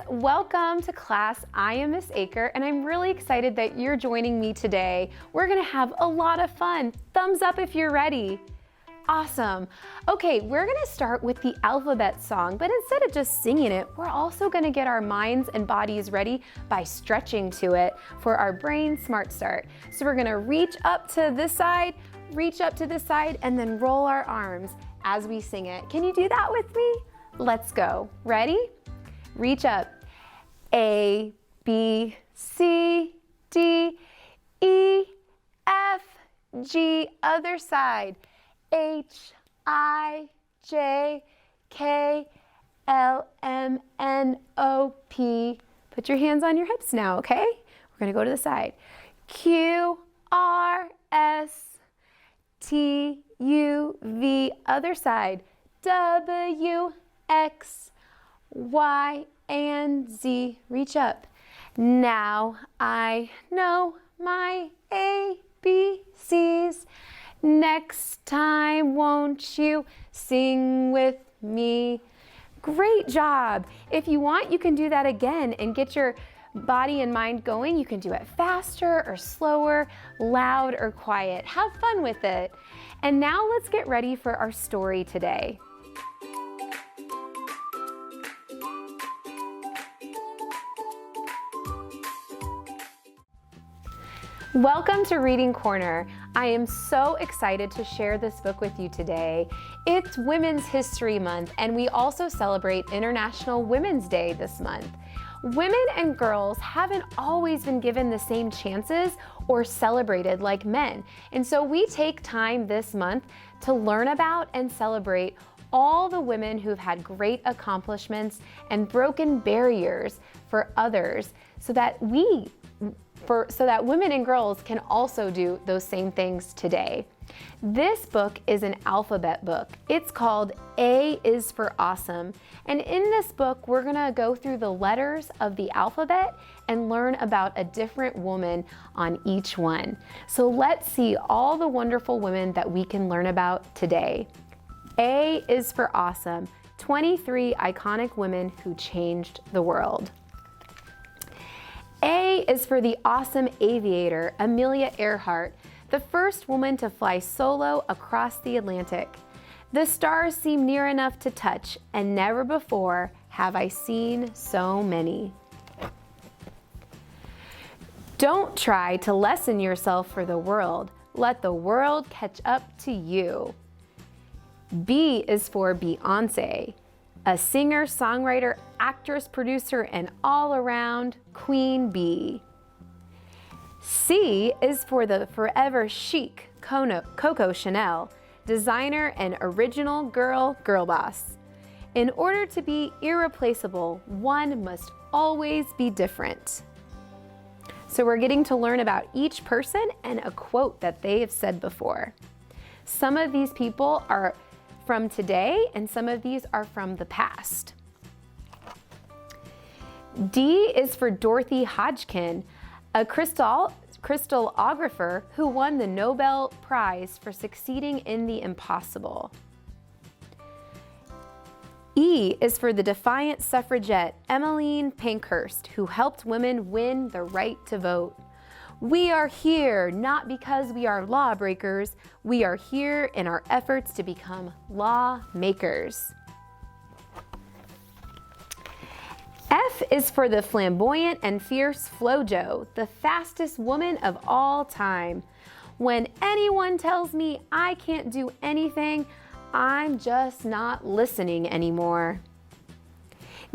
welcome to class. I am Miss Aker and I'm really excited that you're joining me today. We're gonna have a lot of fun. Thumbs up if you're ready. Awesome. Okay, we're gonna start with the alphabet song, but instead of just singing it, we're also gonna get our minds and bodies ready by stretching to it for our brain smart start. So we're gonna reach up to this side, reach up to this side, and then roll our arms as we sing it. Can you do that with me? Let's go. Ready? Reach up. A, B, C, D, E, F, G. Other side. H, I, J, K, L, M, N, O, P. Put your hands on your hips now, okay? We're gonna go to the side. Q, R, S, T, U, V. Other side. W, X, Y, and Z. Reach up. Now I know my ABCs. Next time, won't you sing with me? Great job. If you want, you can do that again and get your body and mind going. You can do it faster or slower, loud or quiet. Have fun with it. And now let's get ready for our story today. Welcome to Reading Corner. I am so excited to share this book with you today. It's Women's History Month, and we also celebrate International Women's Day this month. Women and girls haven't always been given the same chances or celebrated like men, and so we take time this month to learn about and celebrate all the women who've had great accomplishments and broken barriers for others so that women and girls can also do those same things today. This book is an alphabet book. It's called A is for Awesome. And in this book, we're gonna go through the letters of the alphabet and learn about a different woman on each one. So let's see all the wonderful women that we can learn about today. A is for Awesome, 23 iconic women who changed the world. A is for the awesome aviator, Amelia Earhart, the first woman to fly solo across the Atlantic. The stars seem near enough to touch, and never before have I seen so many. Don't try to lessen yourself for the world. Let the world catch up to you. B is for Beyoncé, a singer, songwriter, actress, producer, and all-around queen bee. C is for the forever chic Coco Chanel, designer and original girl boss. In order to be irreplaceable, one must always be different. So we're getting to learn about each person and a quote that they have said before. Some of these people are from today, and some of these are from the past. D is for Dorothy Hodgkin, a crystallographer who won the Nobel Prize for succeeding in the impossible. E is for the defiant suffragette, Emmeline Pankhurst, who helped women win the right to vote. We are here not because we are lawbreakers, we are here in our efforts to become lawmakers. F is for the flamboyant and fierce Flojo, the fastest woman of all time. When anyone tells me I can't do anything, I'm just not listening anymore.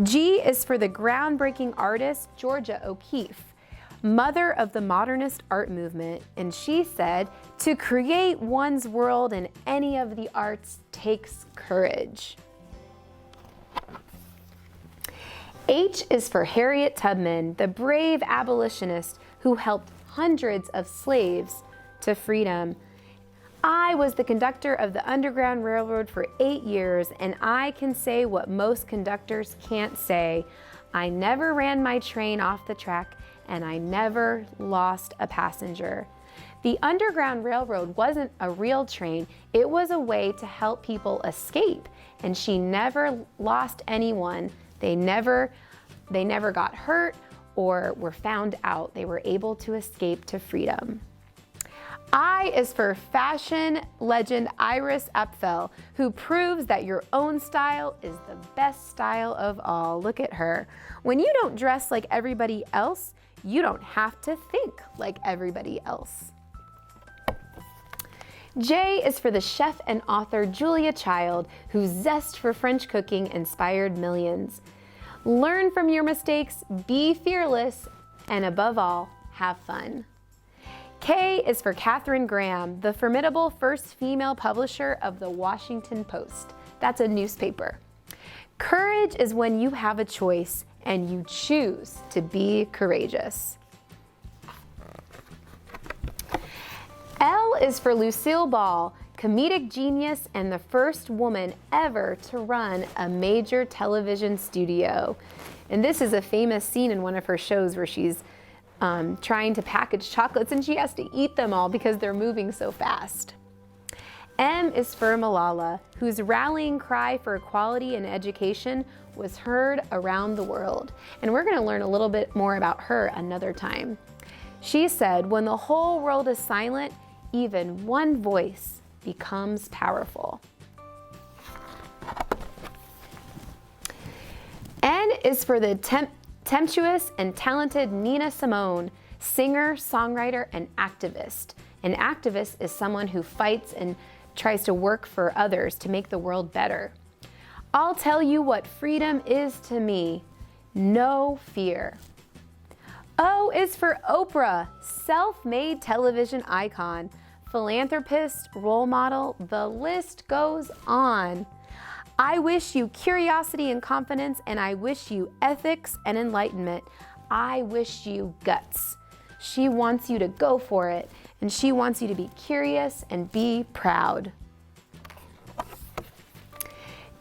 G is for the groundbreaking artist Georgia O'Keeffe, mother of the modernist art movement, and she said, "To create one's world in any of the arts takes courage." H is for Harriet Tubman, the brave abolitionist who helped hundreds of slaves to freedom. I was the conductor of the Underground Railroad for 8 years, and I can say what most conductors can't say. I never ran my train off the track, and I never lost a passenger. The Underground Railroad wasn't a real train, it was a way to help people escape, and she never lost anyone. They never they never got hurt or were found out. They were able to escape to freedom. I is for fashion legend Iris Apfel, who proves that your own style is the best style of all. Look at her. When you don't dress like everybody else, you don't have to think like everybody else. J is for the chef and author Julia Child, whose zest for French cooking inspired millions. Learn from your mistakes, be fearless, and above all, have fun. K is for Katharine Graham, the formidable first female publisher of the Washington Post. That's a newspaper. Courage is when you have a choice and you choose to be courageous. L is for Lucille Ball, comedic genius and the first woman ever to run a major television studio. And this is a famous scene in one of her shows where she's trying to package chocolates and she has to eat them all because they're moving so fast. M is for Malala, whose rallying cry for equality and education was heard around the world. And we're going to learn a little bit more about her another time. She said, "When the whole world is silent, even one voice becomes powerful." N is for the tempestuous and talented Nina Simone, singer, songwriter, and activist. An activist is someone who fights and tries to work for others to make the world better. I'll tell you what freedom is to me: no fear. O is for Oprah, self-made television icon, philanthropist, role model, the list goes on. I wish you curiosity and confidence, and I wish you ethics and enlightenment. I wish you guts. She wants you to go for it, and she wants you to be curious and be proud.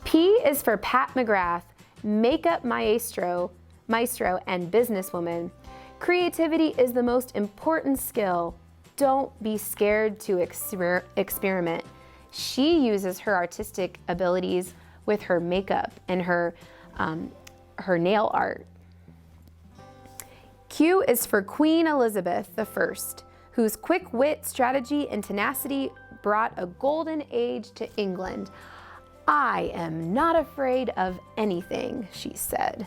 P is for Pat McGrath, makeup maestro and businesswoman. Creativity is the most important skill. Don't be scared to experiment. She uses her artistic abilities with her makeup and her nail art. Q is for Queen Elizabeth I, whose quick wit, strategy, and tenacity brought a golden age to England. I am not afraid of anything, she said.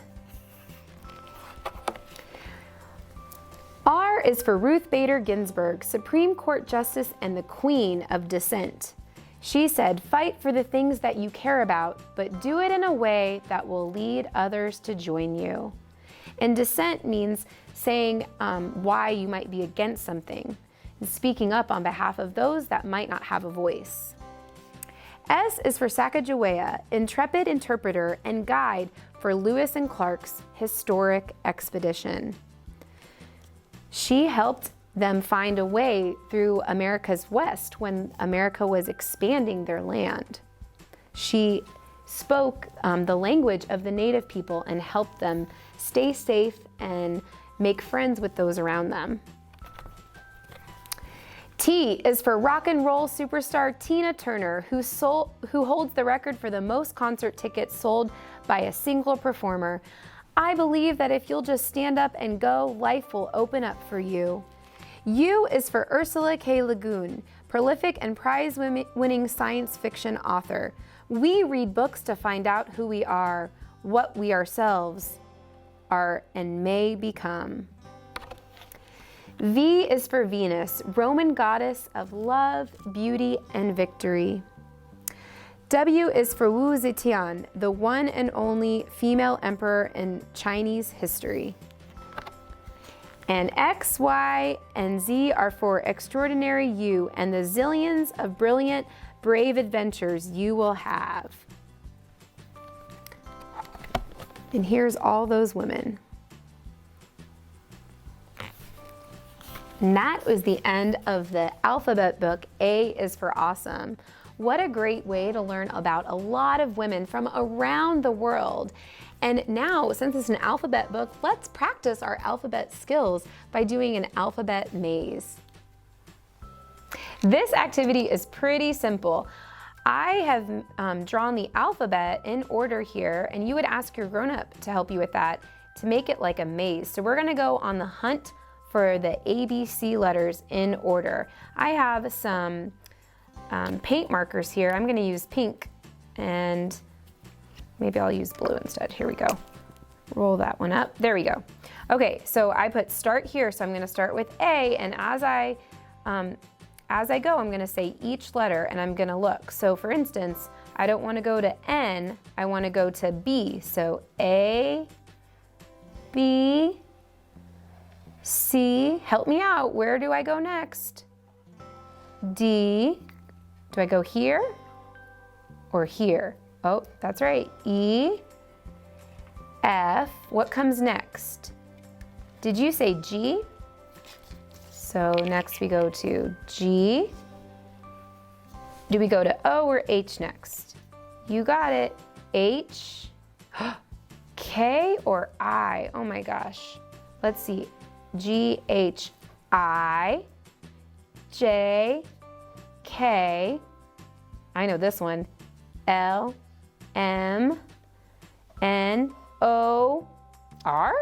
R is for Ruth Bader Ginsburg, Supreme Court Justice and the Queen of Dissent. She said, "Fight for the things that you care about, but do it in a way that will lead others to join you." And dissent means saying why you might be against something and speaking up on behalf of those that might not have a voice. S is for Sacagawea, intrepid interpreter and guide for Lewis and Clark's historic expedition. She helped them find a way through America's West when America was expanding their land. She spoke the language of the native people and helped them stay safe and make friends with those around them. T is for rock and roll superstar Tina Turner, who holds the record for the most concert tickets sold by a single performer. I believe that if you'll just stand up and go, life will open up for you. U is for Ursula K. Le Guin, prolific and prize-winning science fiction author. We read books to find out who we are, what we ourselves are and may become. V is for Venus, Roman goddess of love, beauty, and victory. W is for Wu Zetian, the one and only female emperor in Chinese history. And X, Y, and Z are for extraordinary you and the zillions of brilliant, brave adventures you will have. And here's all those women. And that was the end of the alphabet book. A is for awesome. What a great way to learn about a lot of women from around the world. And now, since it's an alphabet book, let's practice our alphabet skills by doing an alphabet maze. This activity is pretty simple. I have drawn the alphabet in order here, and you would ask your grown-up to help you with that. to make it like a maze. So we're gonna go on the hunt for the ABC letters in order. I have some paint markers here. I'm gonna use pink and maybe I'll use blue instead. Here we go. Roll that one up. There we go. Okay, so I put start here, so I'm gonna start with A, and as I go, I'm gonna say each letter and I'm gonna look. So for instance, I don't wanna go to N, I wanna go to B. So A, B, C, help me out. Where do I go next? D, do I go here or here? Oh, that's right. E, F, what comes next? Did you say G? So next we go to G. Do we go to O or H next? You got it. H, K or I? Oh my gosh. Let's see. G, H, I, J, K. I know this one. L, M, N, O, R?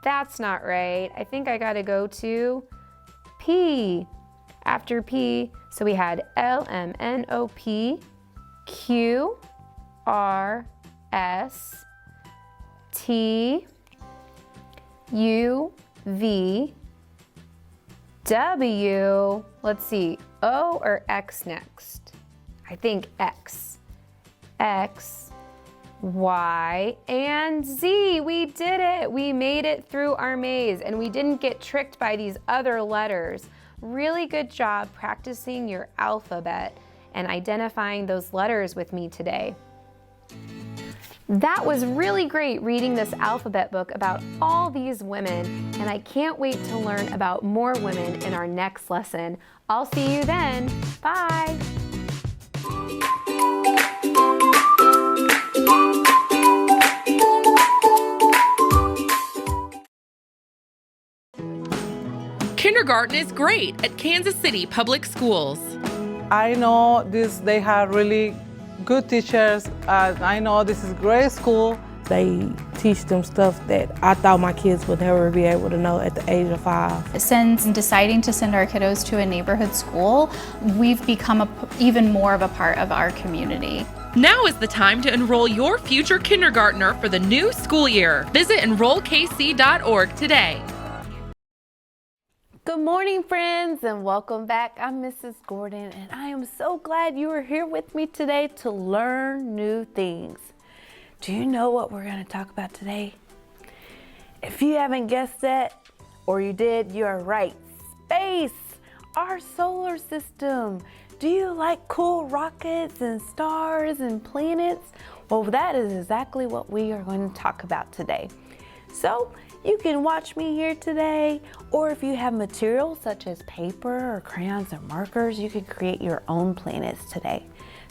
That's not right. I think I gotta go to P. After P, so we had L, M, N, O, P, Q, R, S, T, U, V, W, let's see, O or X next? I think X. X, Y, and Z. We did it. We made it through our maze and we didn't get tricked by these other letters. Really good job practicing your alphabet and identifying those letters with me today. That was really great reading this alphabet book about all these women, and I can't wait to learn about more women in our next lesson. I'll see you then. Bye. Kindergarten is great at Kansas City Public Schools. I know they have really good teachers. I know this is a great school. They teach them stuff that I thought my kids would never be able to know at the age of 5. Since deciding to send our kiddos to a neighborhood school, we've become even more of a part of our community. Now is the time to enroll your future kindergartner for the new school year. Visit enrollkc.org today. Good morning, friends, and welcome back. I'm Mrs. Gordon, and I am so glad you are here with me today to learn new things. Do you know what we're going to talk about today? If you haven't guessed it, or you did, you are right. Space, our solar system. Do you like cool rockets and stars and planets? Well, that is exactly what we are going to talk about today. So, you can watch me here today, or if you have materials such as paper or crayons or markers, you can create your own planets today.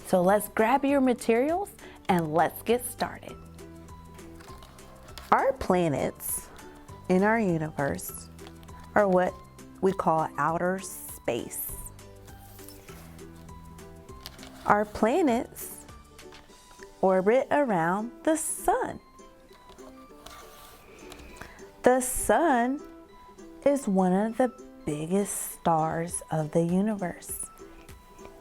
So let's grab your materials and let's get started. Our planets in our universe are what we call outer space. Our planets orbit around the sun. The sun is one of the biggest stars of the universe.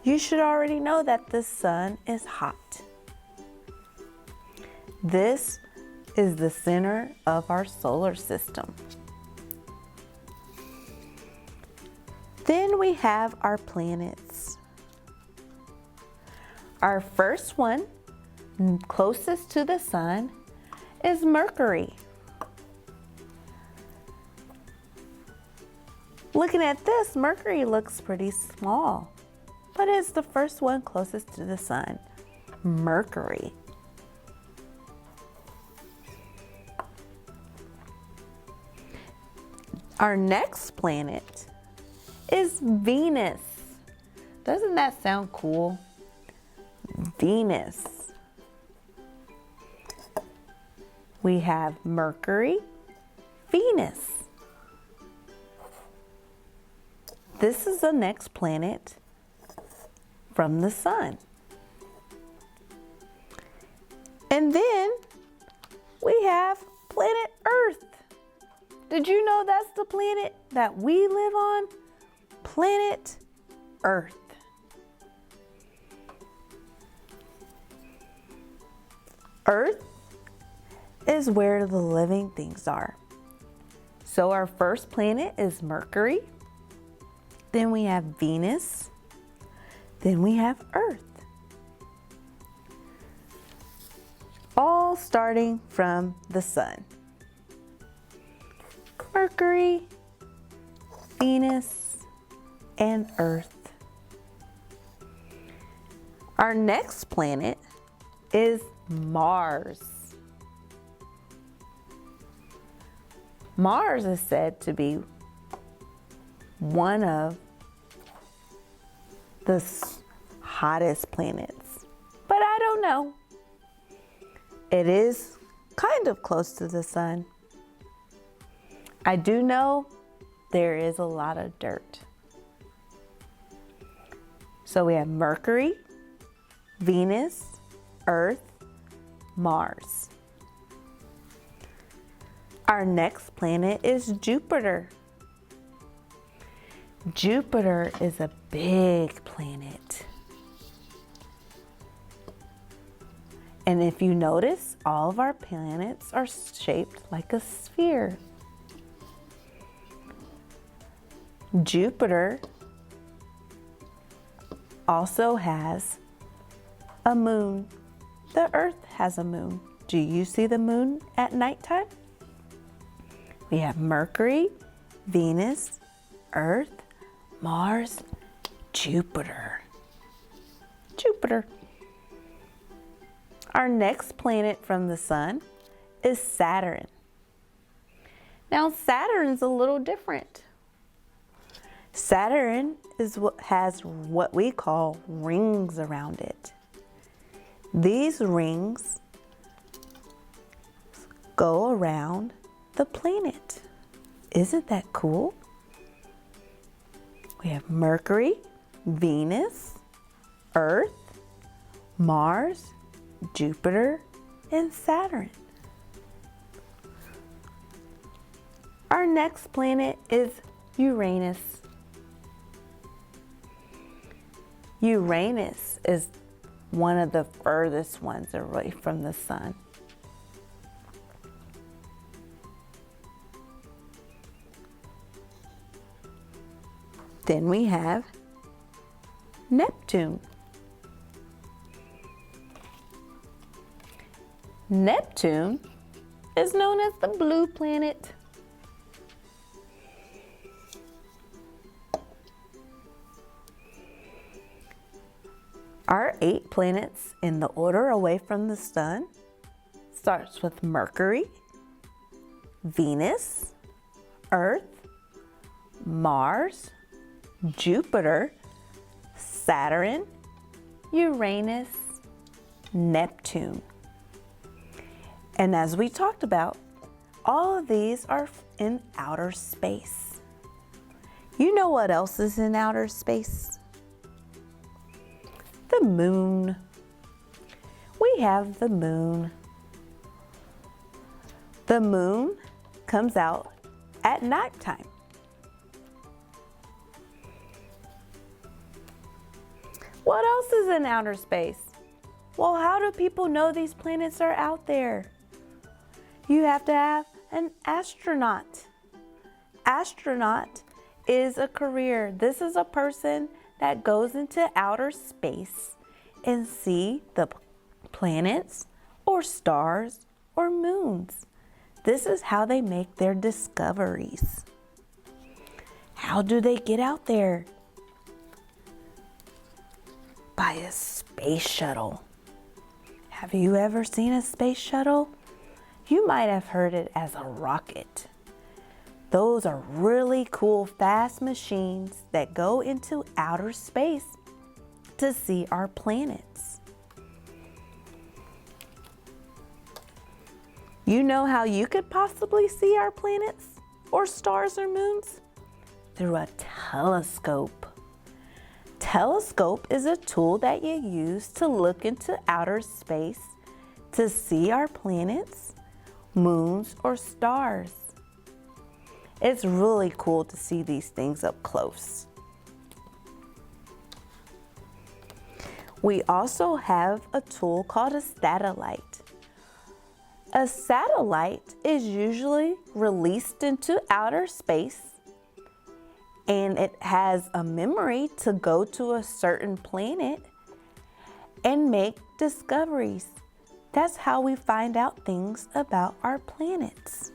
You should already know that the sun is hot. This is the center of our solar system. Then we have our planets. Our first one, closest to the sun, is Mercury. Looking at this, Mercury looks pretty small, but it's the first one closest to the sun, Mercury. Our next planet is Venus. Doesn't that sound cool? Venus. We have Mercury, Venus. This is the next planet from the sun. And then we have planet Earth. Did you know that's the planet that we live on? Planet Earth. Earth is where the living things are. So our first planet is Mercury. Then we have Venus. Then we have Earth. All starting from the sun. Mercury, Venus, and Earth. Our next planet is Mars. Mars is said to be one of the hottest planets, but I don't know. It is kind of close to the sun. I do know there is a lot of dirt. So we have Mercury, Venus, Earth, Mars. Our next planet is Jupiter. Jupiter is a big planet. And if you notice, all of our planets are shaped like a sphere. Jupiter also has a moon. The Earth has a moon. Do you see the moon at nighttime? We have Mercury, Venus, Earth, Mars, Jupiter. Jupiter. Our next planet from the sun is Saturn. Now Saturn's a little different. Saturn has what we call rings around it. These rings go around the planet. Isn't that cool? We have Mercury, Venus, Earth, Mars, Jupiter, and Saturn. Our next planet is Uranus. Uranus is one of the furthest ones away from the sun. Then we have Neptune. Neptune is known as the blue planet. Our 8 planets in the order away from the sun starts with Mercury, Venus, Earth, Mars, Jupiter, Saturn, Uranus, Neptune. And as we talked about, all of these are in outer space. You know what else is in outer space? The moon. We have the moon. The moon comes out at nighttime. What else is in outer space? Well, how do people know these planets are out there? You have to have an astronaut. Astronaut is a career. This is a person that goes into outer space and see the planets or stars or moons. This is how they make their discoveries. How do they get out there? By a space shuttle. Have you ever seen a space shuttle? You might have heard it as a rocket. Those are really cool, fast machines that go into outer space to see our planets. You know how you could possibly see our planets or stars or moons? Through a telescope. Telescope is a tool that you use to look into outer space to see our planets, moons, or stars. It's really cool to see these things up close. We also have a tool called a satellite. A satellite is usually released into outer space, and it has a memory to go to a certain planet and make discoveries. That's how we find out things about our planets.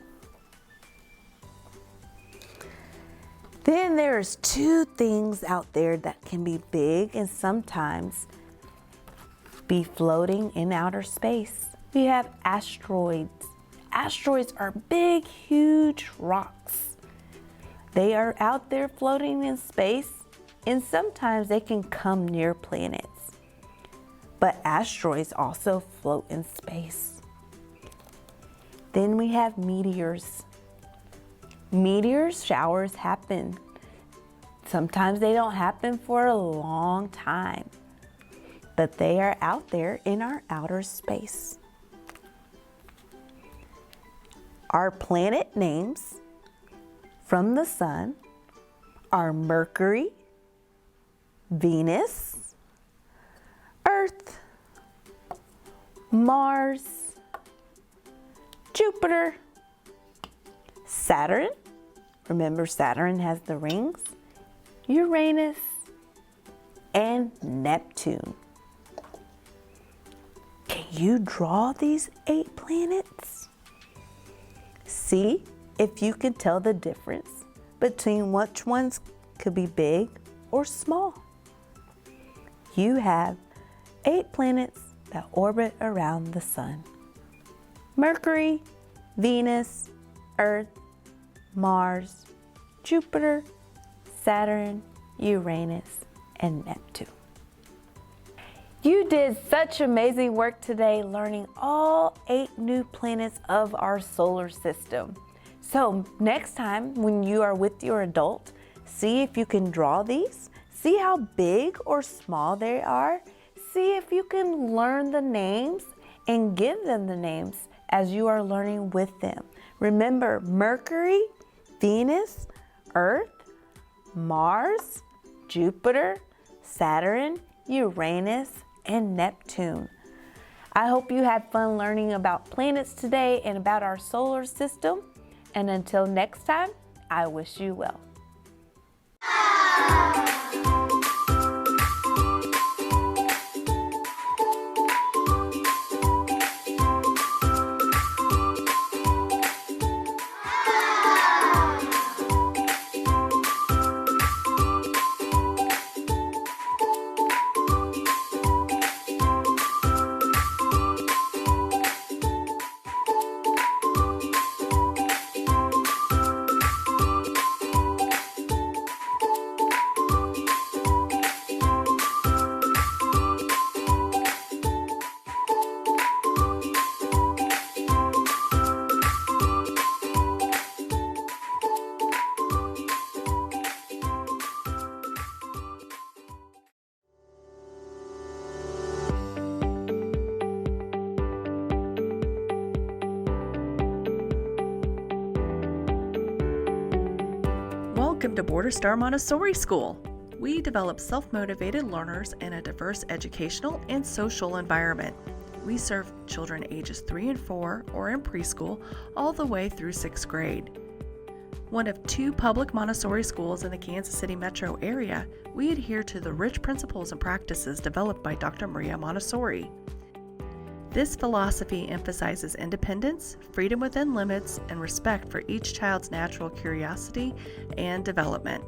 Then there's two things out there that can be big and sometimes be floating in outer space. We have asteroids. Asteroids are big, huge rocks. They are out there floating in space, and sometimes they can come near planets. But asteroids also float in space. Then we have meteors. Meteor showers happen. Sometimes they don't happen for a long time, but they are out there in our outer space. Our planet names from the sun are Mercury, Venus, Earth, Mars, Jupiter, Saturn. Remember, Saturn has the rings. Uranus, and Neptune. Can you draw these 8 planets? See if you can tell the difference between which ones could be big or small. You have 8 planets that orbit around the sun. Mercury, Venus, Earth, Mars, Jupiter, Saturn, Uranus, and Neptune. You did such amazing work today learning all 8 new planets of our solar system. So next time when you are with your adult, see if you can draw these, see how big or small they are, see if you can learn the names and give them the names as you are learning with them. Remember, Mercury, Venus, Earth, Mars, Jupiter, Saturn, Uranus, and Neptune. I hope you had fun learning about planets today and about our solar system. And until next time, I wish you well. Welcome to Border Star Montessori School. We develop self-motivated learners in a diverse educational and social environment. We serve children ages 3 and 4 or in preschool all the way through 6th grade. One of 2 public Montessori schools in the Kansas City metro area, we adhere to the rich principles and practices developed by Dr. Maria Montessori. This philosophy emphasizes independence, freedom within limits, and respect for each child's natural curiosity and development.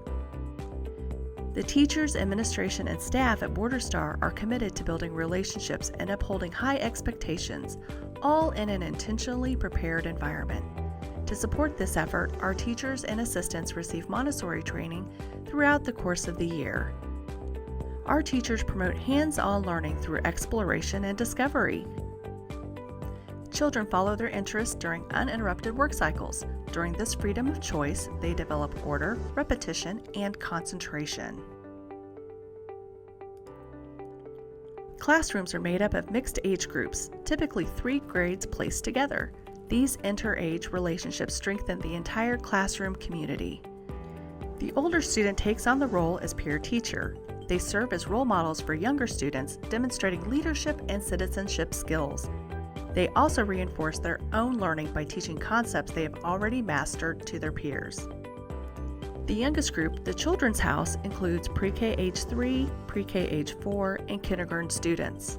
The teachers, administration, and staff at Border Star are committed to building relationships and upholding high expectations, all in an intentionally prepared environment. To support this effort, our teachers and assistants receive Montessori training throughout the course of the year. Our teachers promote hands-on learning through exploration and discovery. Children follow their interests during uninterrupted work cycles. During this freedom of choice, they develop order, repetition, and concentration. Classrooms are made up of mixed age groups, typically 3 grades placed together. These inter-age relationships strengthen the entire classroom community. The older student takes on the role as peer teacher. They serve as role models for younger students, demonstrating leadership and citizenship skills. They also reinforce their own learning by teaching concepts they have already mastered to their peers. The youngest group, the Children's House, includes pre-K age 3, pre-K age 4, and kindergarten students.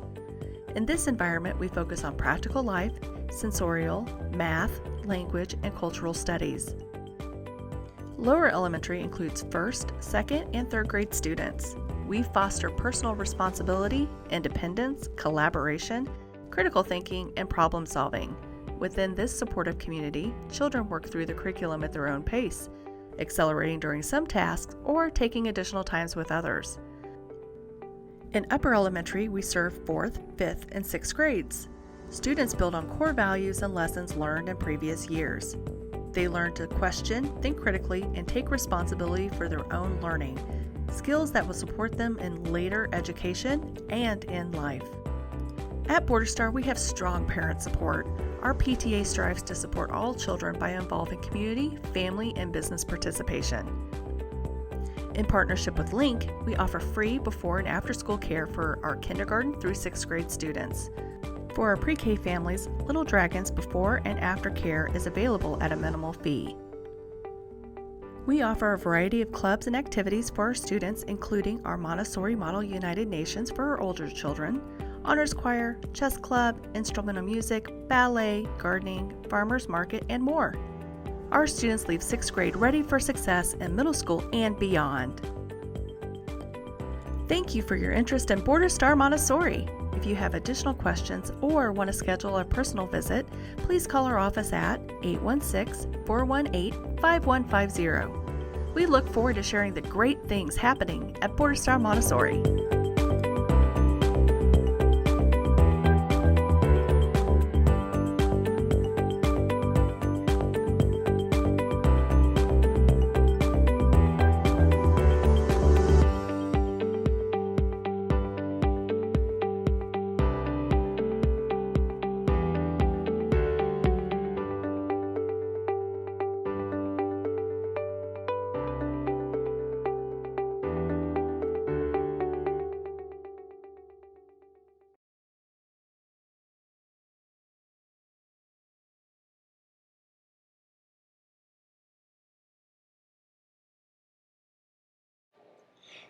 In this environment, we focus on practical life, sensorial, math, language, and cultural studies. Lower elementary includes 1st, 2nd, and 3rd grade students. We foster personal responsibility, independence, collaboration, critical thinking, and problem solving. Within this supportive community, children work through the curriculum at their own pace, accelerating during some tasks or taking additional times with others. In upper elementary, we serve 4th, 5th, and 6th grades. Students build on core values and lessons learned in previous years. They learn to question, think critically, and take responsibility for their own learning, skills that will support them in later education and in life. At Border Star, we have strong parent support. Our PTA strives to support all children by involving community, family, and business participation. In partnership with Link, we offer free before and after school care for our kindergarten through 6th grade students. For our pre-K families, Little Dragons before and after care is available at a minimal fee. We offer a variety of clubs and activities for our students, including our Montessori Model United Nations for our older children, honors choir, chess club, instrumental music, ballet, gardening, farmers market, and more. Our students leave 6th grade ready for success in middle school and beyond. Thank you for your interest in Border Star Montessori. If you have additional questions or want to schedule a personal visit, please call our office at 816-418-5150. We look forward to sharing the great things happening at Border Star Montessori.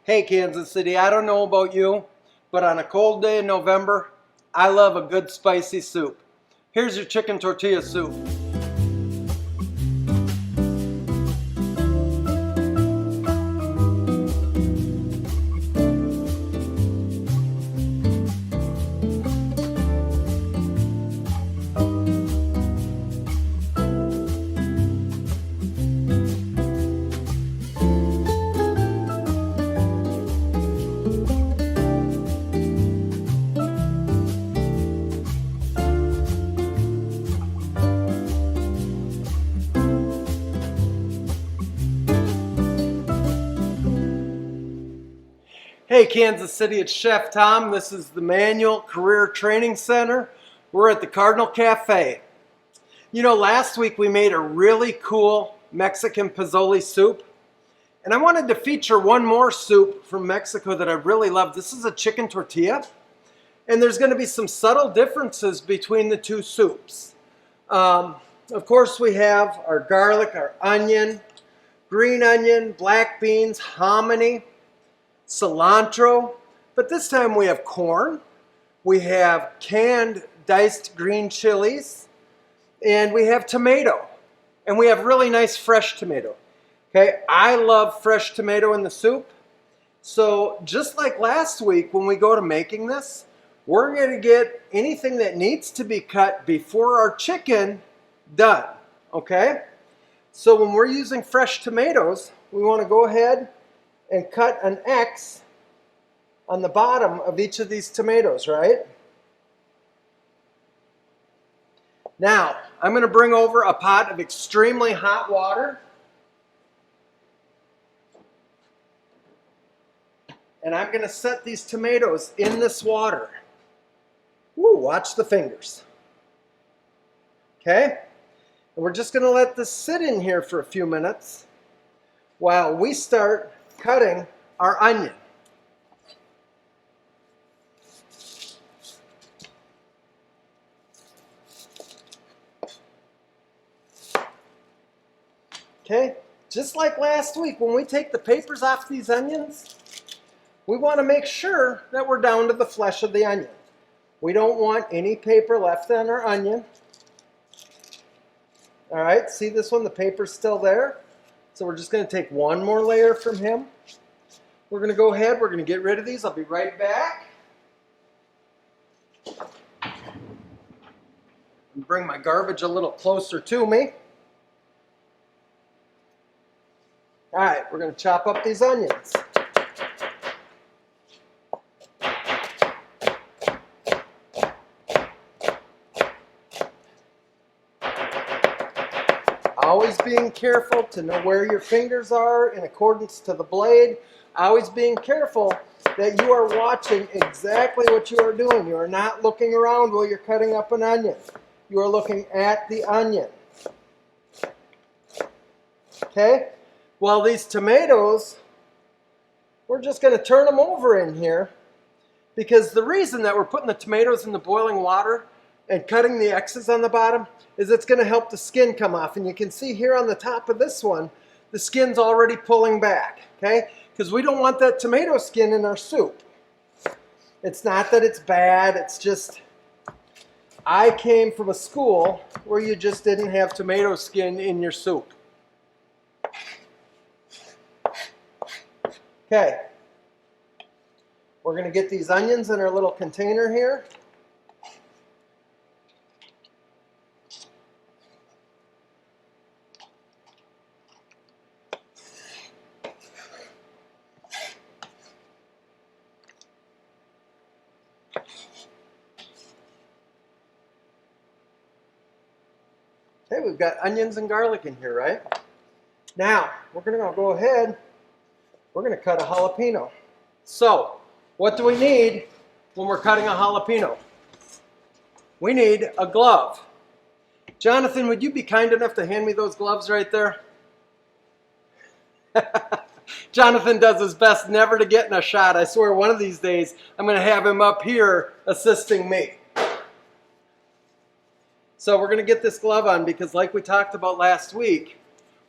Hey Kansas City, I don't know about you, but on a cold day in November, I love a good spicy soup. Here's your chicken tortilla soup. Hey Kansas City, it's Chef Tom. This is the Manual Career Training Center. We're at the Cardinal Cafe. You know, last week we made a really cool Mexican pozole soup. And I wanted to feature one more soup from Mexico that I really love. This is a chicken tortilla. And there's going to be some subtle differences between the two soups. Of course, we have our garlic, our onion, green onion, black beans, hominy, cilantro, but this time we have corn, we have canned diced green chilies, and we have tomato, and we have really nice fresh tomato. Okay, I love fresh tomato in the soup, so just like last week when we go to making this, we're going to get anything that needs to be cut before our chicken done, okay? So when we're using fresh tomatoes, we want to go ahead and cut an X on the bottom of each of these tomatoes, right? Now, I'm going to bring over a pot of extremely hot water. And I'm going to set these tomatoes in this water. Woo, watch the fingers. Okay? And we're just going to let this sit in here for a few minutes while we start cutting our onion. Okay, just like last week, when we take the papers off these onions, we want to make sure that we're down to the flesh of the onion. We don't want any paper left on our onion. All right, see this one? The paper's still there. So we're just going to take one more layer from him. We're going to go ahead, we're going to get rid of these. I'll be right back. And bring my garbage a little closer to me. All right, we're going to chop up these onions. Always being careful to know where your fingers are in accordance to the blade. Always being careful that you are watching exactly what you are doing. You are not looking around while you're cutting up an onion. You are looking at the onion. Okay? Well, these tomatoes, we're just going to turn them over in here, because the reason that we're putting the tomatoes in the boiling water and cutting the X's on the bottom is it's going to help the skin come off. And you can see here on the top of this one, the skin's already pulling back, okay? Because we don't want that tomato skin in our soup. It's not that it's bad, it's just I came from a school where you just didn't have tomato skin in your soup. Okay, we're going to get these onions in our little container here. Okay, we've got onions and garlic in here, right? Now, we're going to go ahead, we're going to cut a jalapeno. So, what do we need when we're cutting a jalapeno? We need a glove. Jonathan, would you be kind enough to hand me those gloves right there? Jonathan does his best never to get in a shot. I swear one of these days I'm going to have him up here assisting me. So we're going to get this glove on because, like we talked about last week,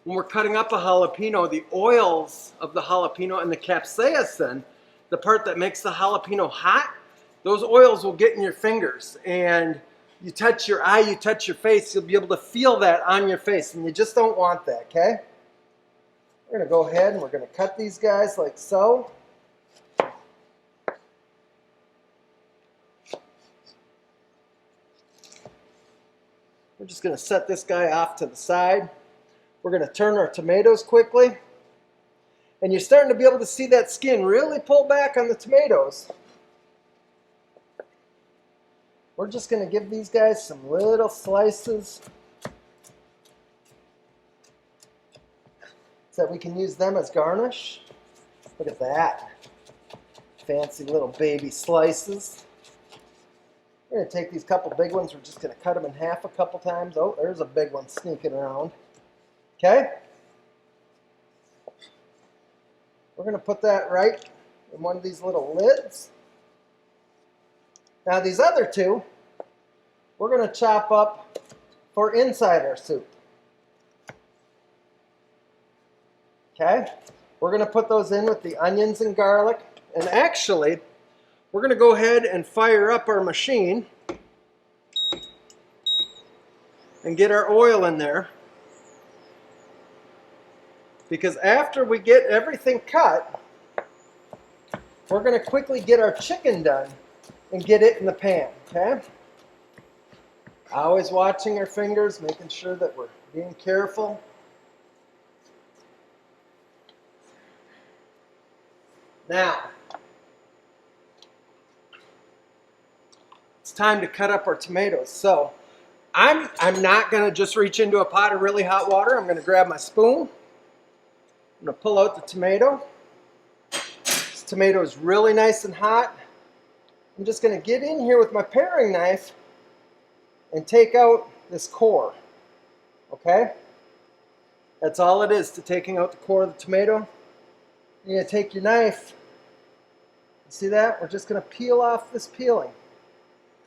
when we're cutting up a jalapeno, the oils of the jalapeno and the capsaicin, the part that makes the jalapeno hot, those oils will get in your fingers. And you touch your eye, you touch your face, you'll be able to feel that on your face. And you just don't want that, okay? We're going to go ahead and we're going to cut these guys like so. We're just going to set this guy off to the side. We're going to turn our tomatoes quickly. And you're starting to be able to see that skin really pull back on the tomatoes. We're just going to give these guys some little slices so that we can use them as garnish. Look at that. Fancy little baby slices. We're going to take these couple big ones. We're just going to cut them in half a couple times. Oh, there's a big one sneaking around. Okay? We're going to put that right in one of these little lids. Now these other two, we're going to chop up for inside our soup. Okay? We're going to put those in with the onions and garlic. And actually, we're going to go ahead and fire up our machine and get our oil in there. Because after we get everything cut, we're going to quickly get our chicken done and get it in the pan, okay? Always watching our fingers, making sure that we're being careful. Now, it's time to cut up our tomatoes. So, I'm not going to just reach into a pot of really hot water. I'm going to grab my spoon. I'm going to pull out the tomato. This tomato is really nice and hot. I'm just going to get in here with my paring knife and take out this core. okay? That's all it is to taking out the core of the tomato. You're going to take your knife. You see that? We're just going to peel off this peeling.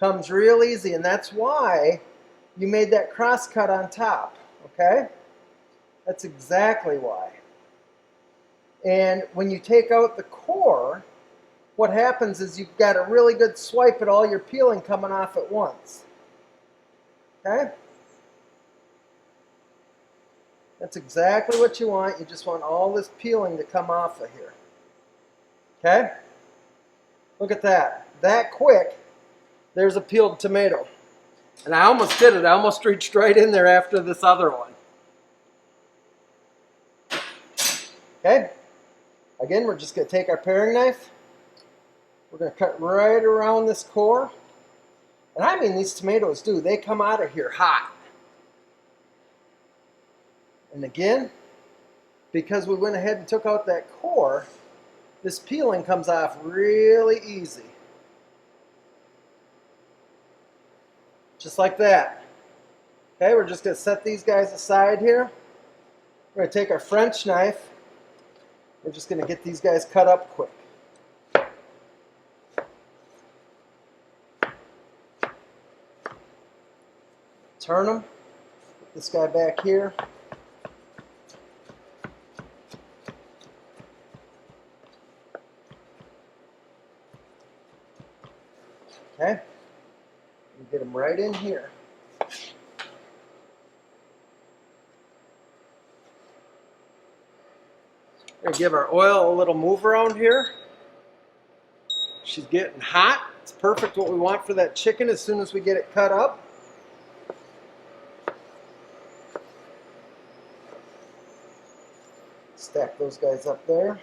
Comes real easy, and that's why you made that cross cut on top, okay? That's exactly why. And when you take out the core, what happens is you've got a really good swipe at all your peeling coming off at once. Okay? That's exactly what you want. You just want all this peeling to come off of here. Okay? Look at that. That quick, there's a peeled tomato. And I almost did it. I almost reached right in there after this other one. Okay? Again, we're just going to take our paring knife. We're going to cut right around this core. And I mean, these tomatoes do. They come out of here hot. And again, because we went ahead and took out that core, this peeling comes off really easy. Just like that. Okay, we're just going to set these guys aside here. We're going to take our French knife. We're just going to get these guys cut up quick. Turn them. Put this guy back here. Okay. And get them right in here. We're going to give our oil a little move around here. She's getting hot. It's perfect what we want for that chicken as soon as we get it cut up. Stack those guys up there.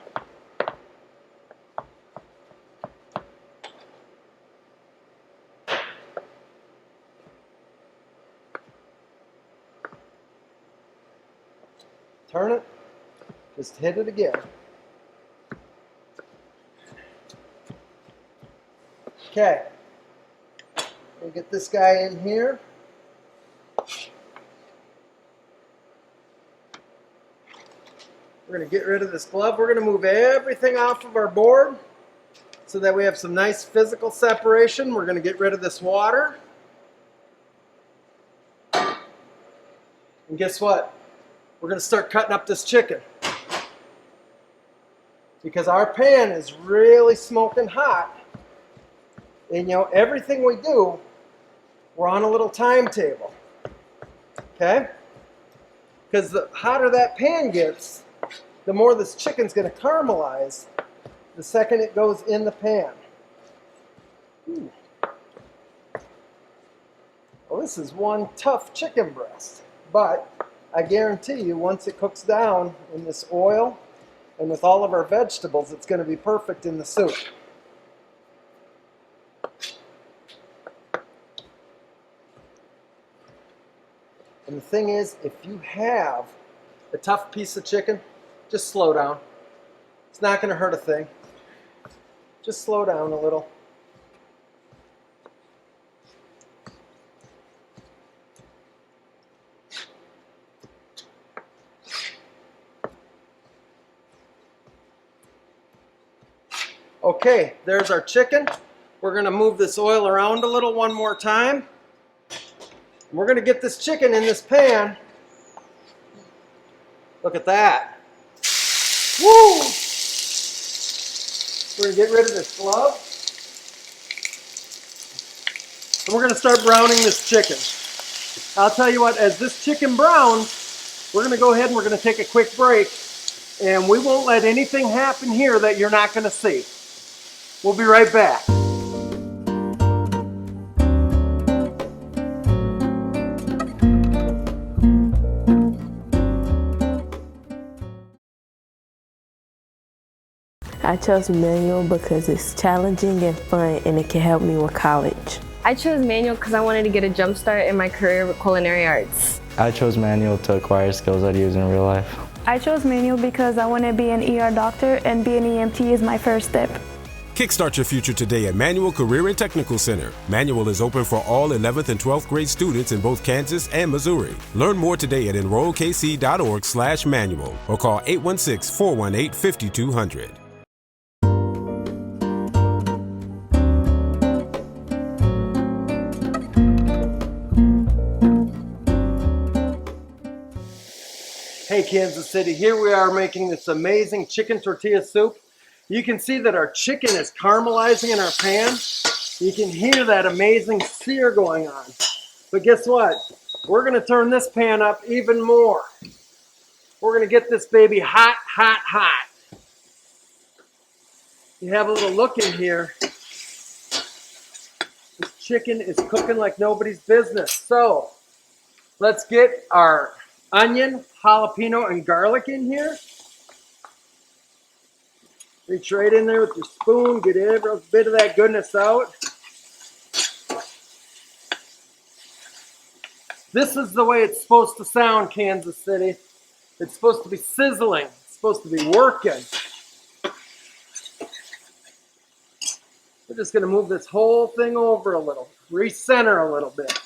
Turn it. Just hit it again. Okay. We'll get this guy in here. We're going to get rid of this glove. We're going to move everything off of our board so that we have some nice physical separation. We're going to get rid of this water. And guess what? We're going to start cutting up this chicken. Because our pan is really smoking hot. And you know, everything we do, we're on a little timetable. Okay? Because the hotter that pan gets, the more this chicken's going to caramelize the second it goes in the pan. Ooh. Well, this is one tough chicken breast. But I guarantee you, once it cooks down in this oil, and with all of our vegetables, it's going to be perfect in the soup. And the thing is, if you have a tough piece of chicken, just slow down. It's not going to hurt a thing. Just slow down a little. Okay, there's our chicken. We're going to move this oil around a little one more time. We're going to get this chicken in this pan. Look at that. Woo! We're going to get rid of this glove. And we're going to start browning this chicken. I'll tell you what, as this chicken browns, we're going to go ahead and we're going to take a quick break. And we won't let anything happen here that you're not going to see. We'll be right back. I chose manual because it's challenging and fun, and it can help me with college. I chose manual because I wanted to get a jump start in my career with culinary arts. I chose manual to acquire skills I'd use in real life. I chose manual because I want to be an ER doctor, and being an EMT is my first step. Kickstart your future today at Manual Career and Technical Center. Manual is open for all 11th and 12th grade students in both Kansas and Missouri. Learn more today at enrollkc.org/manual or call 816-418-5200. Hey Kansas City, here we are making this amazing chicken tortilla soup. You can see that our chicken is caramelizing in our pan. You can hear that amazing sear going on. But guess what? We're gonna turn this pan up even more. We're gonna get this baby hot, hot, hot. You have a little look in here. This chicken is cooking like nobody's business. So let's get our onion, jalapeno, and garlic in here. Reach right in there with your spoon, get every bit of that goodness out. This is the way it's supposed to sound, Kansas City. It's supposed to be sizzling. It's supposed to be working. We're just going to move this whole thing over a little, recenter a little bit.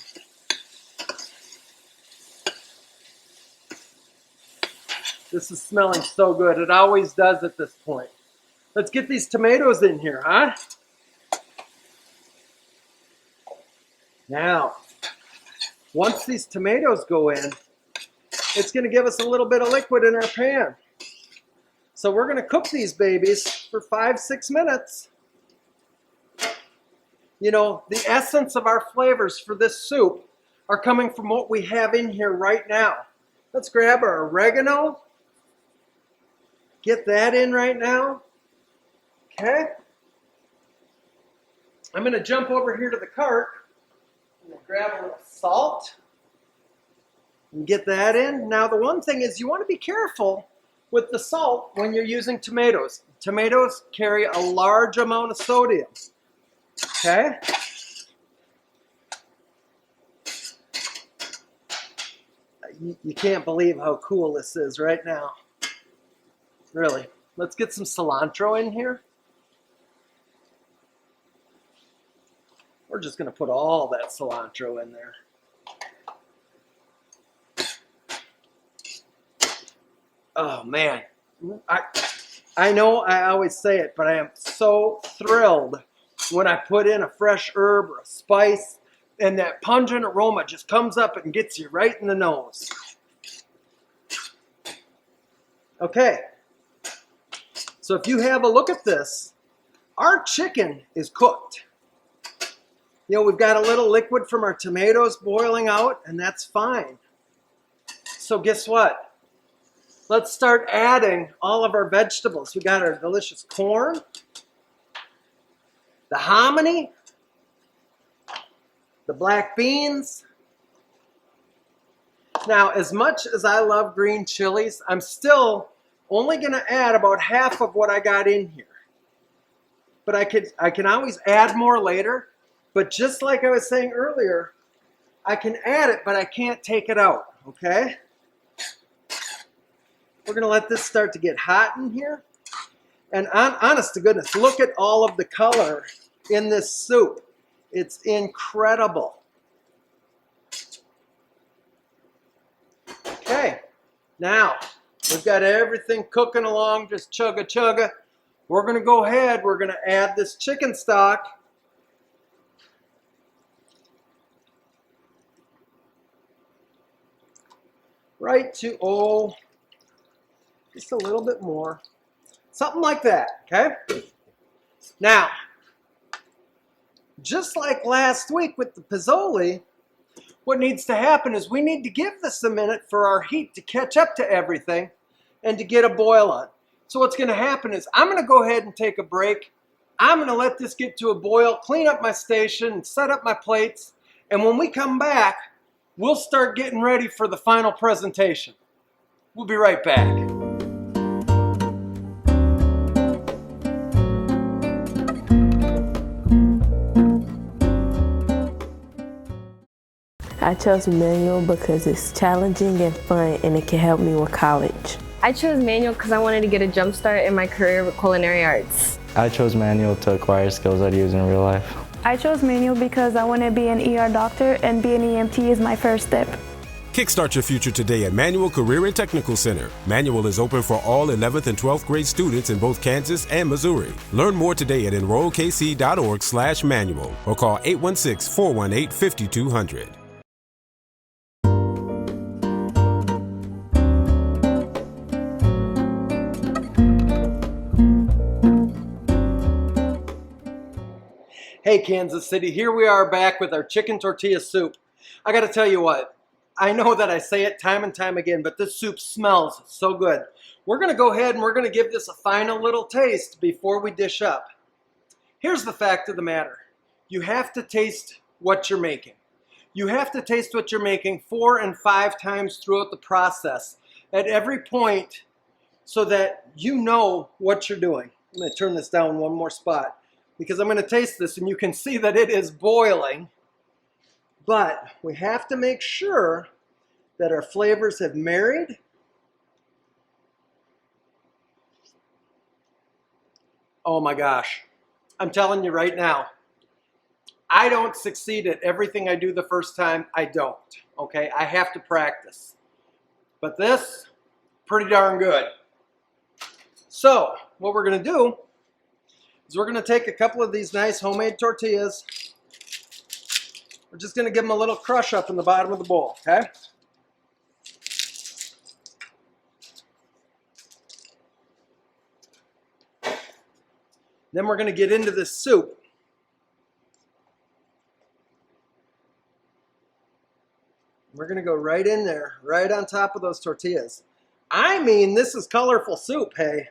This is smelling so good. It always does at this point. Let's get these tomatoes in here, huh? Now, once these tomatoes go in, it's going to give us a little bit of liquid in our pan. So we're going to cook these babies for 5-6 minutes. You know, the essence of our flavors for this soup are coming from what we have in here right now. Let's grab our oregano. Get that in right now. Okay. I'm going to jump over here to the cart and grab a little salt and get that in. Now the one thing is you want to be careful with the salt when you're using tomatoes. Tomatoes carry a large amount of sodium. Okay. You can't believe how cool this is right now. Really. Let's get some cilantro in here. We're just going to put all that cilantro in there. Oh man. I know I always say it, but I am so thrilled when I put in a fresh herb or a spice and that pungent aroma just comes up and gets you right in the nose. Okay. So if you have a look at this, our chicken is cooked. You know, we've got a little liquid from our tomatoes boiling out, and that's fine. So guess what? Let's start adding all of our vegetables. We got our delicious corn, the hominy, the black beans. Now, as much as I love green chilies, I'm still only going to add about half of what I got in here. But I can always add more later. But just like I was saying earlier, I can add it, but I can't take it out, okay? We're going to let this start to get hot in here. And honest to goodness, look at all of the color in this soup. It's incredible. Okay, now we've got everything cooking along, just chugga chugga. We're going to go ahead, we're going to add this chicken stock. Right to, just a little bit more. Something like that, okay? Now, just like last week with the pizzoli, what needs to happen is we need to give this a minute for our heat to catch up to everything and to get a boil on. So what's going to happen is I'm going to go ahead and take a break. I'm going to let this get to a boil, clean up my station, set up my plates, and when we come back, we'll start getting ready for the final presentation. We'll be right back. I chose manual because it's challenging and fun, and it can help me with college. I chose manual because I wanted to get a jump start in my career with culinary arts. I chose manual to acquire skills I'd use in real life. I chose manual because I want to be an ER doctor, and being an EMT is my first step. Kickstart your future today at Manual Career and Technical Center. Manual is open for all 11th and 12th grade students in both Kansas and Missouri. Learn more today at enrollkc.org/manual or call 816-418-5200. Hey Kansas City, here we are back with our chicken tortilla soup. I gotta tell you what, I know that I say it time and time again, but this soup smells so good. We're gonna go ahead and we're gonna give this a final little taste before we dish up. Here's the fact of the matter. You have to taste what you're making. You have to taste what you're making 4 and 5 times throughout the process at every point so that you know what you're doing. I'm gonna turn this down one more spot because I'm gonna taste this and you can see that it is boiling. But we have to make sure that our flavors have married. Oh my gosh, I'm telling you right now, I don't succeed at everything I do the first time. I don't, okay? I have to practice. But this, pretty darn good. So, what we're gonna do is we're gonna take a couple of these nice homemade tortillas. We're just going to give them a little crush up in the bottom of the bowl, okay? Then we're going to get into this soup. We're going to go right in there, right on top of those tortillas. I mean, this is colorful soup, hey?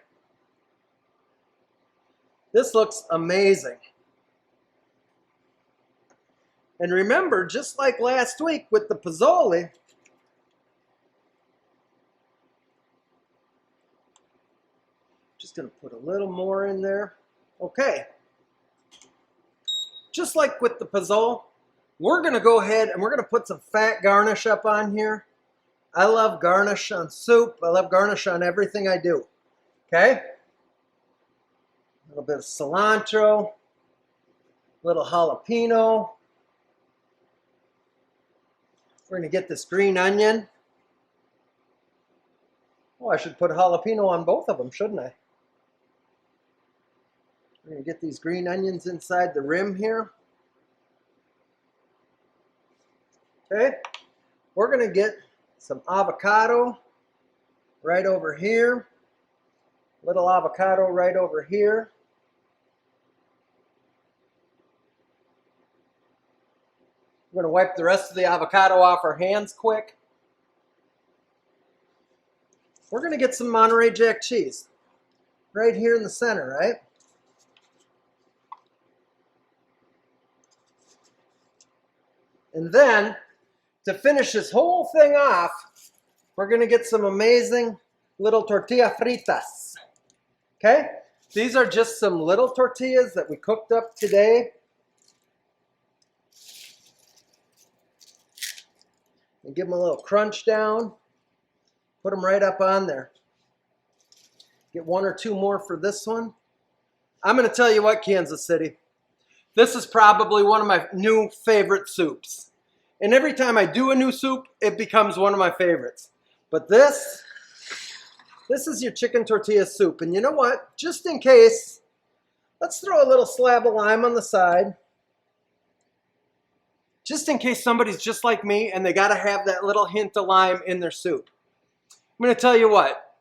This looks amazing. And remember, just like last week with the pozole, just going to put a little more in there. Okay. Just like with the pozole, we're going to go ahead and we're going to put some fat garnish up on here. I love garnish on soup. I love garnish on everything I do. Okay? A little bit of cilantro, a little jalapeno. We're going to get this green onion. Oh, I should put jalapeno on both of them, shouldn't I? We're going to get these green onions inside the rim here. Okay. We're going to get some avocado right over here. Little avocado right over here. We're going to wipe the rest of the avocado off our hands quick. We're going to get some Monterey Jack cheese right here in the center, right? And then, to finish this whole thing off, we're going to get some amazing little tortilla fritas. Okay? These are just some little tortillas that we cooked up today. And give them a little crunch down. Put them right up on there. Get 1 or 2 more for this one. I'm going to tell you what, Kansas City. This is probably one of my new favorite soups. And every time I do a new soup, it becomes one of my favorites. But this is your chicken tortilla soup. And you know what? Just in case, let's throw a little slab of lime on the side. Just in case somebody's just like me and they got to have that little hint of lime in their soup. I'm going to tell you what.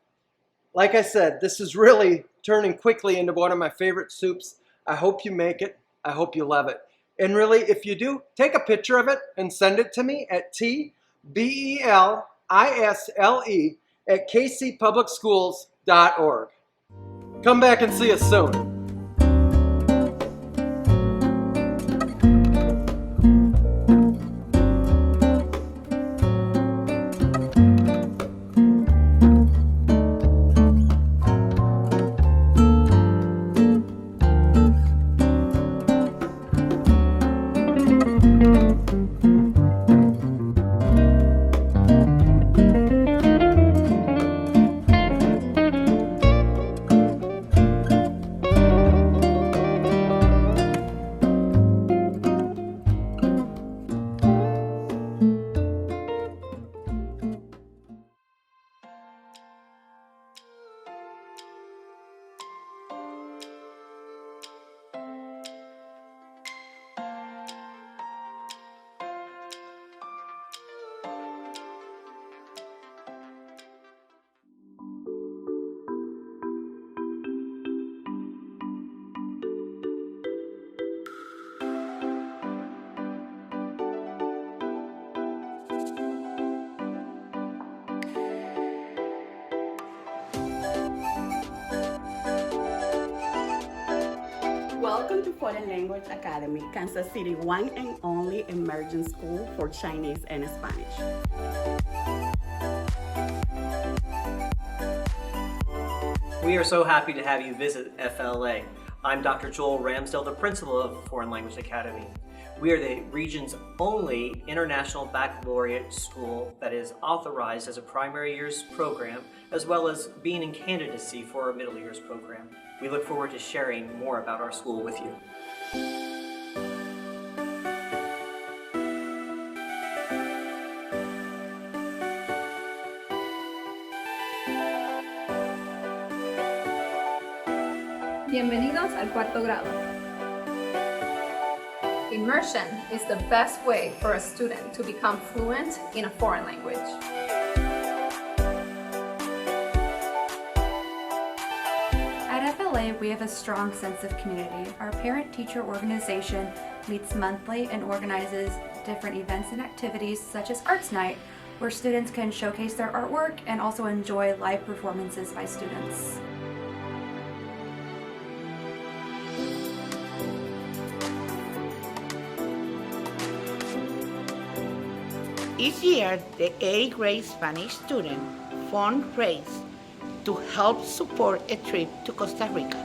Like I said, this is really turning quickly into one of my favorite soups. I hope you make it. I hope you love it. And really, if you do, take a picture of it and send it to me at tbelisle@kcpublicschools.org. Come back and see us soon. Welcome to Foreign Language Academy, Kansas City one and only emerging school for Chinese and Spanish. We are so happy to have you visit FLA. I'm Dr. Joel Ramsdale, the principal of Foreign Language Academy. We are the region's only international baccalaureate school that is authorized as a primary years program, as well as being in candidacy for our middle years program. We look forward to sharing more about our school with you. Bienvenidos al cuarto grado. Immersion is the best way for a student to become fluent in a foreign language. At FLA, we have a strong sense of community. Our parent-teacher organization meets monthly and organizes different events and activities such as Arts Night, where students can showcase their artwork and also enjoy live performances by students. Each year, the 8th grade Spanish student fundraise to help support a trip to Costa Rica.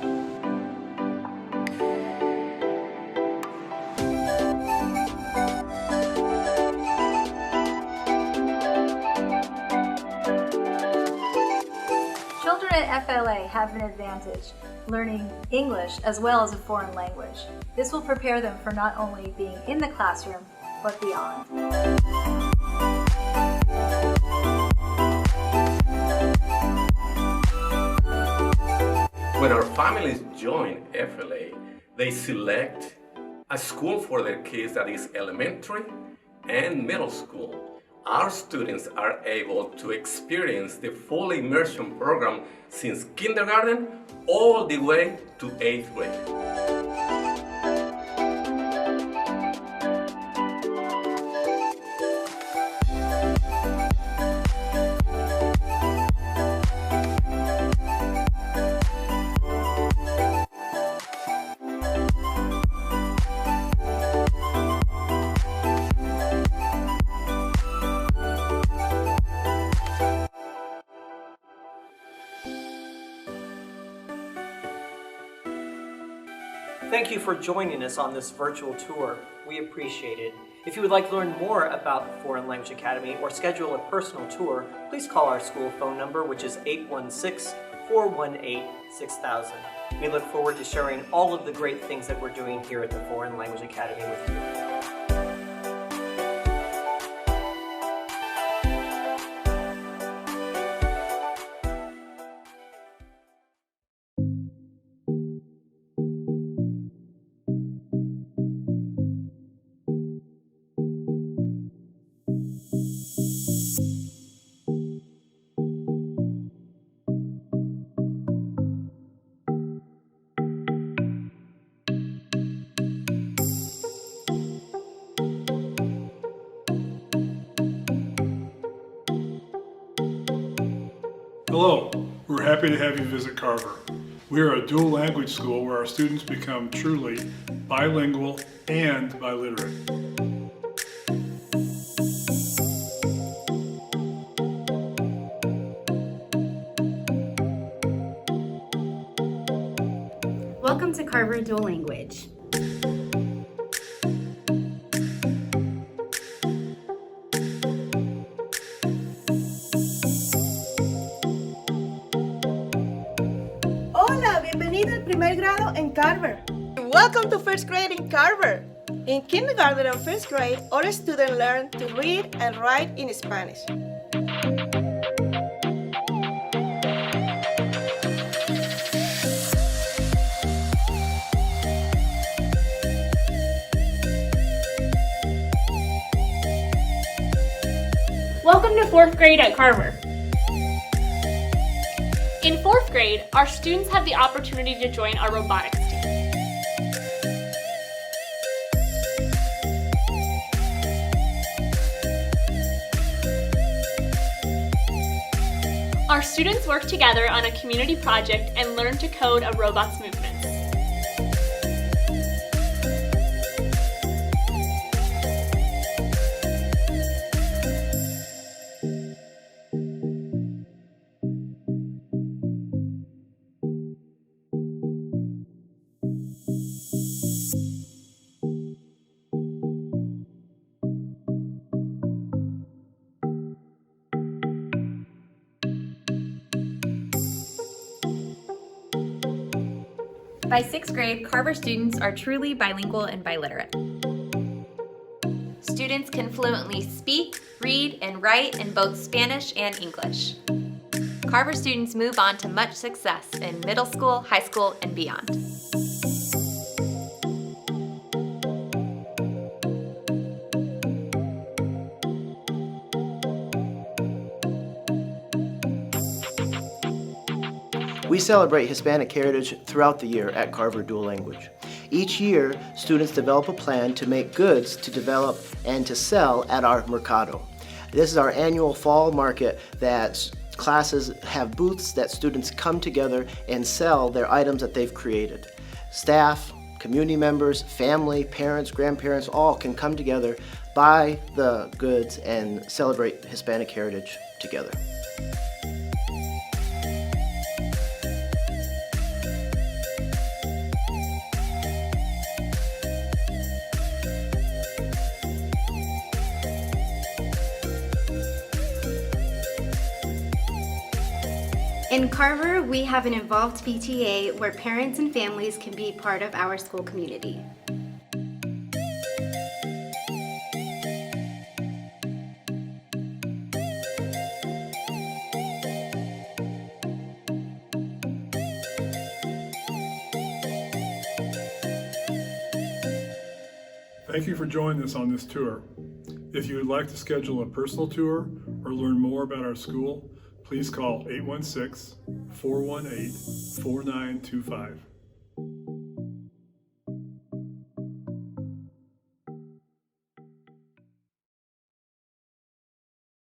Children at FLA have an advantage, learning English as well as a foreign language. This will prepare them for not only being in the classroom, but beyond. When our families join FLA, they select a school for their kids that is elementary and middle school. Our students are able to experience the full immersion program since kindergarten all the way to 8th grade. Thank you for joining us on this virtual tour. We appreciate it. If you would like to learn more about Foreign Language Academy or schedule a personal tour, please call our school phone number, which is 816-418-6000. We look forward to sharing all of the great things that we're doing here at the Foreign Language Academy with you. Hello, we're happy to have you visit Carver. We are a dual language school where our students become truly bilingual and biliterate. Welcome to Carver Dual Language. Hola, bienvenido al primer grado en Carver. Welcome to first grade in Carver. In kindergarten and first grade, all students learn to read and write in Spanish. Welcome to 4th grade at Carver. In 4th grade, our students have the opportunity to join our robotics team. Our students work together on a community project and learn to code a robot's movements. By 6th grade, Carver students are truly bilingual and biliterate. Students can fluently speak, read, and write in both Spanish and English. Carver students move on to much success in middle school, high school, and beyond. We celebrate Hispanic heritage throughout the year at Carver Dual Language. Each year, students develop a plan to make goods to develop and to sell at our Mercado. This is our annual fall market that classes have booths that students come together and sell their items that they've created. Staff, community members, family, parents, grandparents, all can come together, buy the goods, and celebrate Hispanic heritage together. In Carver, we have an involved PTA where parents and families can be part of our school community. Thank you for joining us on this tour. If you would like to schedule a personal tour or learn more about our school, please call 816-418-4925.